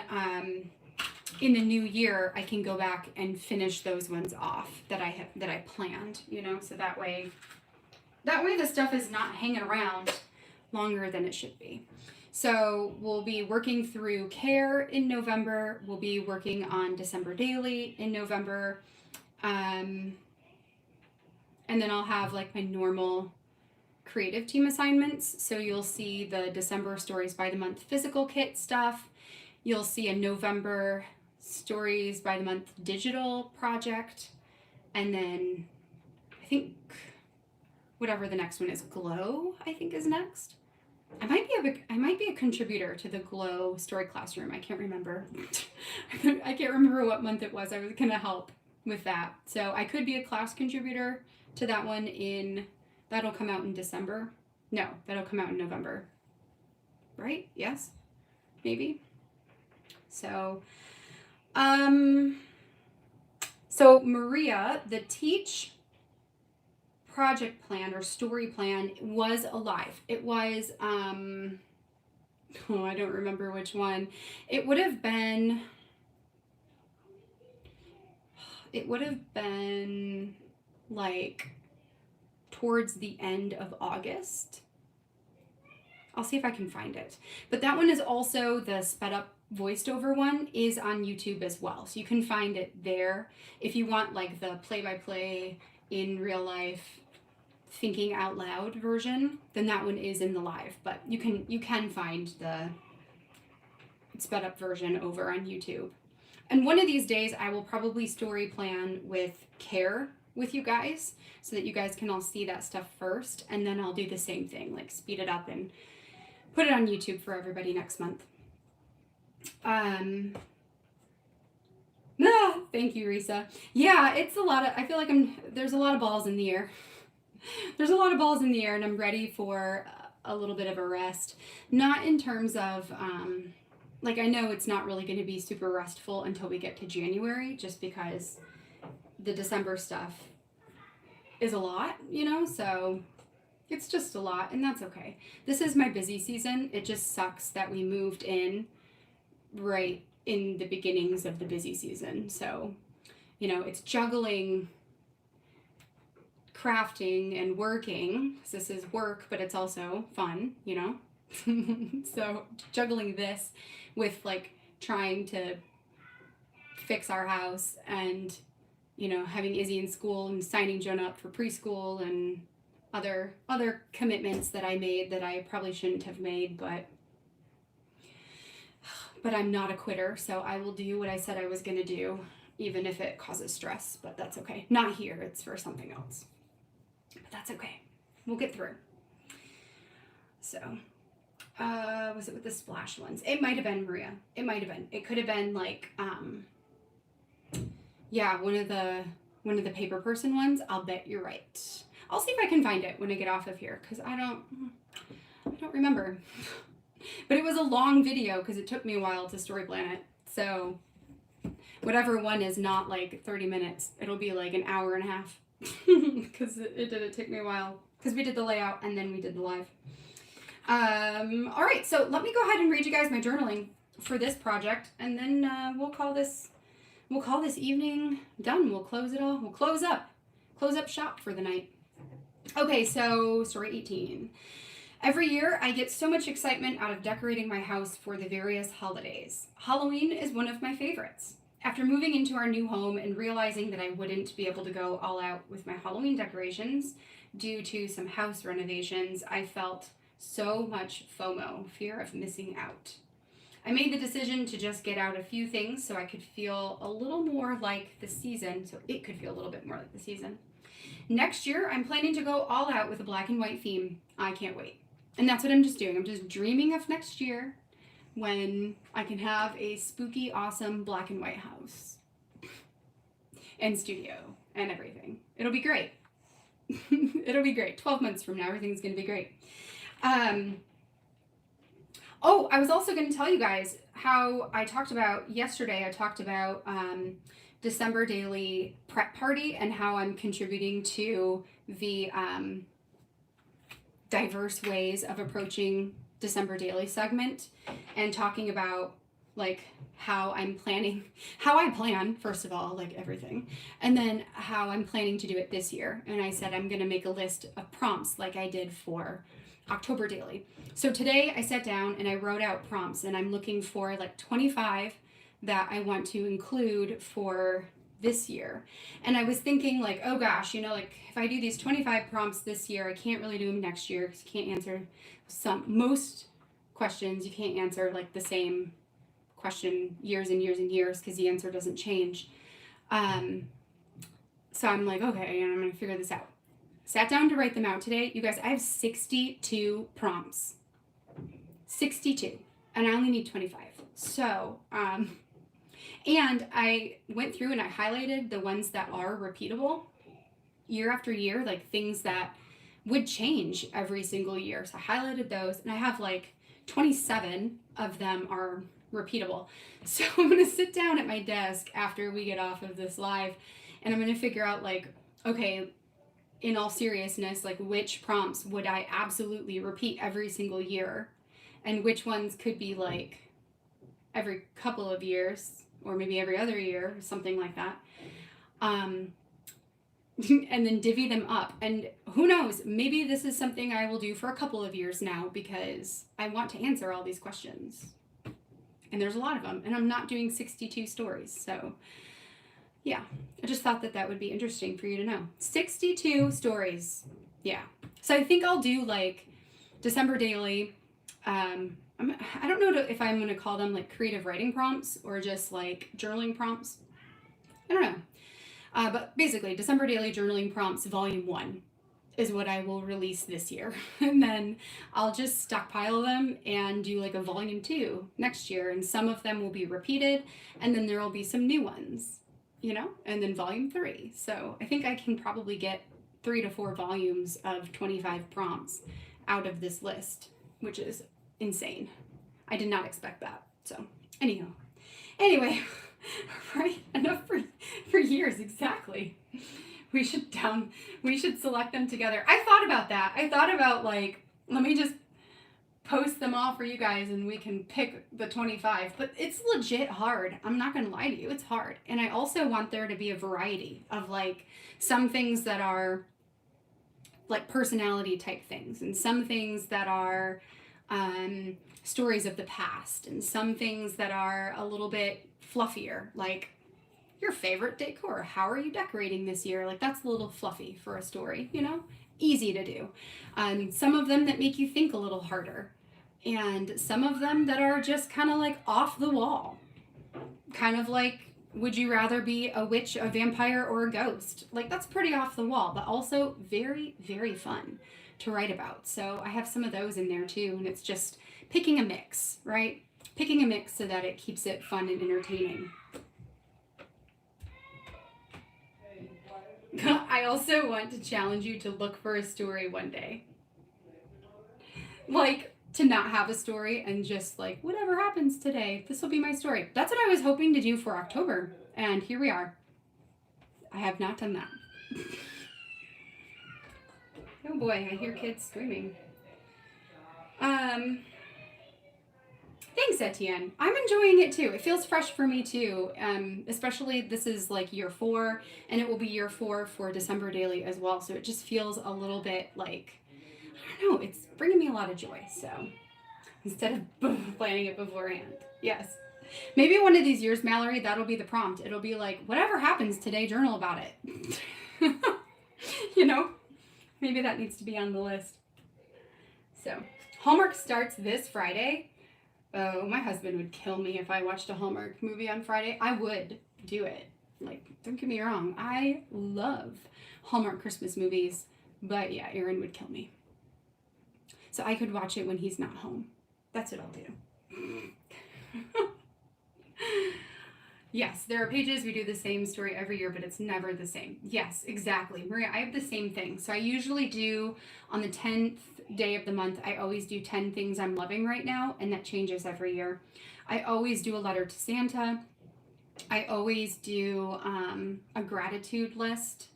in the new year, I can go back and finish those ones off that I planned, so that way the stuff is not hanging around longer than it should be. So we'll be working through Care in November. We'll be working on December Daily in November. And then I'll have like my normal creative team assignments. So you'll see the December Stories by the Month physical kit stuff. You'll see a November Stories by the Month digital project. And then I think whatever the next one is, Glow, I think is next. I might be a contributor to the Glow Story Classroom. I can't remember. I can't remember what month it was. I was going to help with that. So I could be a class contributor to that one that'll come out in December. No, that'll come out in November. Right? Yes? Maybe? So, Maria, the Teach project plan or story plan was alive. It was, I don't remember which one. It would have been like towards the end of August. I'll see if I can find it. But that one is also the sped up voiced over one is on YouTube as well. So you can find it there. If you want like the play-by-play in real life thinking out loud version, then that one is in the live, but you can find the sped up version over on YouTube. And one of these days I will probably story plan with care with you guys so that you guys can all see that stuff first, and then I'll do the same thing, like speed it up and put it on YouTube for everybody next month. Thank you, Risa. Yeah, it's a lot of, I feel like there's a lot of balls in the air. There's a lot of balls in the air, and I'm ready for a little bit of a rest. Not in terms of, like, I know it's not really going to be super restful until we get to January, just because the December stuff is a lot, you know, so it's just a lot, and that's okay. This is my busy season. It just sucks that we moved in right in the beginnings of the busy season. So, you know, it's juggling crafting and working, because this is work, but it's also fun, you know? So juggling this with like trying to fix our house and, you know, having Izzy in school and signing Jonah up for preschool and other commitments that I made that I probably shouldn't have made, but I'm not a quitter, so I will do what I said I was going to do, even if it causes stress, but that's okay. Not here, it's for something else. But that's okay. We'll get through. So, was it with the splash ones? It might have been, Maria. It might have been. It could have been like, yeah, one of the paper person ones. I'll bet you're right. I'll see if I can find it when I get off of here, because I don't remember. But it was a long video because it took me a while to story plan it. So whatever one is not like 30 minutes, it'll be like an hour and a half because it didn't take me a while because we did the layout and then we did the live. All right, so let me go ahead and read you guys my journaling for this project, and then we'll call this evening done. We'll close it all. We'll close up shop for the night. Okay, so story 18. Every year, I get so much excitement out of decorating my house for the various holidays. Halloween is one of my favorites. After moving into our new home and realizing that I wouldn't be able to go all out with my Halloween decorations due to some house renovations, I felt so much FOMO, fear of missing out. I made the decision to just get out a few things so I could feel a little more like the season, so it could feel a little bit more like the season. Next year, I'm planning to go all out with a black and white theme. I can't wait. And that's what I'm just doing. I'm just dreaming of next year when I can have a spooky, awesome black and white house and studio and everything. It'll be great. It'll be great. 12 months from now, everything's going to be great. Oh, I was also going to tell you guys how I talked about December Daily Prep Party and how I'm contributing to the diverse ways of approaching December Daily segment and talking about like how I plan, first of all, like everything, and then how I'm planning to do it this year. And I said I'm going to make a list of prompts like I did for October Daily. So today I sat down and I wrote out prompts, and I'm looking for like 25 that I want to include for this year. And I was thinking like, oh gosh, you know, like if I do these 25 prompts this year, I can't really do them next year because you can't answer most questions. You can't answer like the same question years and years and years because the answer doesn't change. So I'm like, okay, and I'm going to figure this out. Sat down to write them out today. You guys, I have 62 prompts. 62. And I only need 25. So, and I went through and I highlighted the ones that are repeatable year after year, like things that would change every single year. So I highlighted those, and I have like 27 of them are repeatable. So I'm going to sit down at my desk after we get off of this live, and I'm going to figure out like, okay, in all seriousness, like which prompts would I absolutely repeat every single year, and which ones could be like every couple of years or maybe every other year, something like that. And then divvy them up. And who knows, maybe this is something I will do for a couple of years now because I want to answer all these questions. And and there's a lot of them, and I'm not doing 62 stories. So yeah, I just thought that that would be interesting for you to know. 62 stories. Yeah. So I think I'll do like December daily. I don't know if I'm going to call them like creative writing prompts or just like journaling prompts. I don't know. But basically, December daily journaling prompts volume 1 is what I will release this year. And then I'll just stockpile them and do like a volume 2 next year. And some of them will be repeated, and then there will be some new ones, you know, and then volume 3. So I think I can probably get 3 to 4 volumes of 25 prompts out of this list, which is insane. I did not expect that. So anyway, right? Enough for years, exactly. We should select them together. I thought about that. I thought about like, let me just post them all for you guys and we can pick the 25, but it's legit hard. I'm not going to lie to you. It's hard. And I also want there to be a variety of like some things that are like personality type things, and some things that are stories of the past, and some things that are a little bit fluffier, like your favorite decor. How are you decorating this year? Like that's a little fluffy for a story, you know, easy to do. Some of them that make you think a little harder, and some of them that are just kind of like off the wall, kind of like, would you rather be a witch, a vampire, or a ghost? Like that's pretty off the wall, but also very, very fun to write about. So I have some of those in there too, and it's just picking a mix, right? Picking a mix so that it keeps it fun and entertaining. I also want to challenge you to look for a story one day. Like, to not have a story and just like, whatever happens today, this will be my story. That's what I was hoping to do for October, and here we are. I have not done that. Oh boy, I hear kids screaming. Thanks, Etienne. I'm enjoying it too. It feels fresh for me too. Especially this is like year 4, and it will be year 4 for December daily as well. So it just feels a little bit like, I don't know, it's bringing me a lot of joy. So instead of planning it beforehand. Yes. Maybe one of these years, Mallory, that'll be the prompt. It'll be like, whatever happens today, journal about it. You know, maybe that needs to be on the list. So Hallmark starts this Friday. Oh, my husband would kill me if I watched a Hallmark movie on Friday. I would do it. Like, don't get me wrong. I love Hallmark Christmas movies. But yeah, Aaron would kill me. So I could watch it when he's not home. That's what I'll do. Yes, there are pages. We do the same story every year, but it's never the same. Yes, exactly. Maria, I have the same thing. So I usually do on the 10th day of the month, I always do 10 things I'm loving right now, and that changes every year. I always do a letter to Santa. I always do a gratitude list.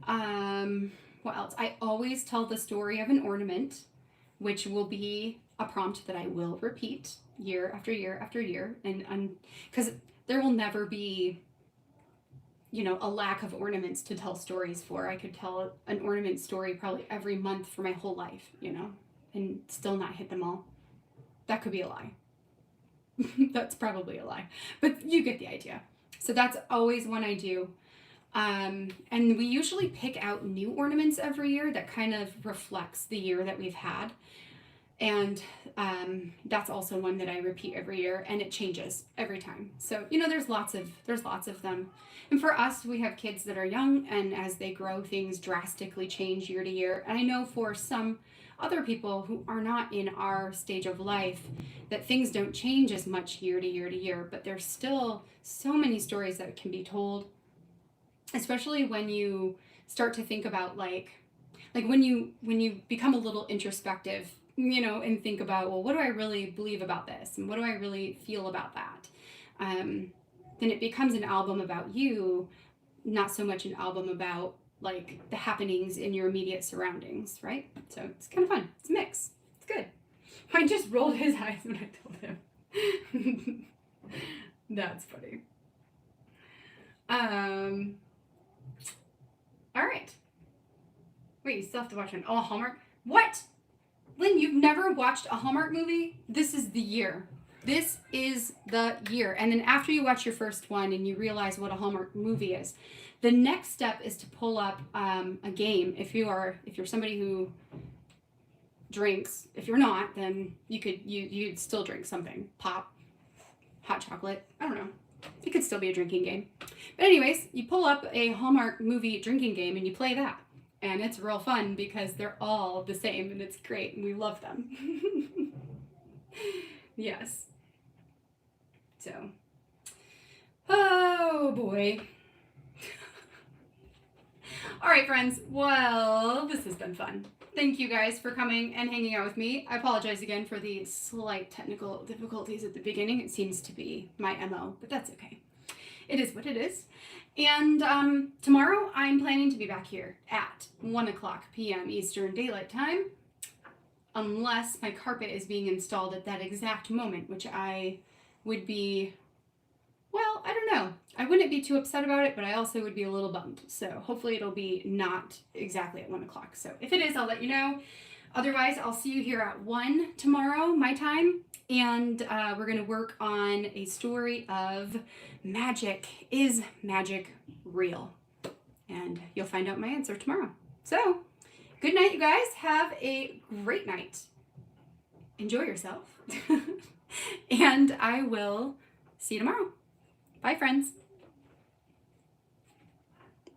What else? I always tell the story of an ornament, which will be a prompt that I will repeat year after year after year. And because there will never be, you know, a lack of ornaments to tell stories for. I could tell an ornament story probably every month for my whole life, you know, and still not hit them all. That could be a lie. That's probably a lie, but you get the idea. So that's always one I do. And we usually pick out new ornaments every year that kind of reflects the year that we've had. And that's also one that I repeat every year, and it changes every time. So, you know, there's lots of them. And for us, we have kids that are young, and as they grow, things drastically change year to year. And I know for some other people who are not in our stage of life that things don't change as much year to year to year, but there's still so many stories that can be told, especially when you start to think about like when you become a little introspective, you know, and think about, well, what do I really believe about this? And what do I really feel about that? Then it becomes an album about you, not so much an album about like the happenings in your immediate surroundings, right? So it's kind of fun. It's a mix. It's good. I just rolled his eyes when I told him. That's funny. All right. Wait, you still have to watch one. Oh, Hallmark. What? Lynn, you've never watched a Hallmark movie? This is the year. This is the year. And then after you watch your first one and you realize what a Hallmark movie is, the next step is to pull up a game. If you're somebody who drinks, if you're not, then you'd still drink something. Pop, hot chocolate, I don't know. It could still be a drinking game. But anyways, you pull up a Hallmark movie drinking game and you play that. And it's real fun because they're all the same and it's great and we love them. Yes. So, oh boy. All right, friends. Well, this has been fun. Thank you guys for coming and hanging out with me. I apologize again for the slight technical difficulties at the beginning. It seems to be my MO, but that's okay. It is what it is. And tomorrow I'm planning to be back here at 1:00 p.m. Eastern Daylight Time, unless my carpet is being installed at that exact moment, which I would be, well, I don't know. I wouldn't be too upset about it, but I also would be a little bummed. So hopefully it'll be not exactly at 1:00. So if it is, I'll let you know. Otherwise, I'll see you here at 1 tomorrow, my time. And we're going to work on a story of magic. Is magic real? And you'll find out my answer tomorrow. So good night, you guys. Have a great night. Enjoy yourself. And I will see you tomorrow. Bye, friends.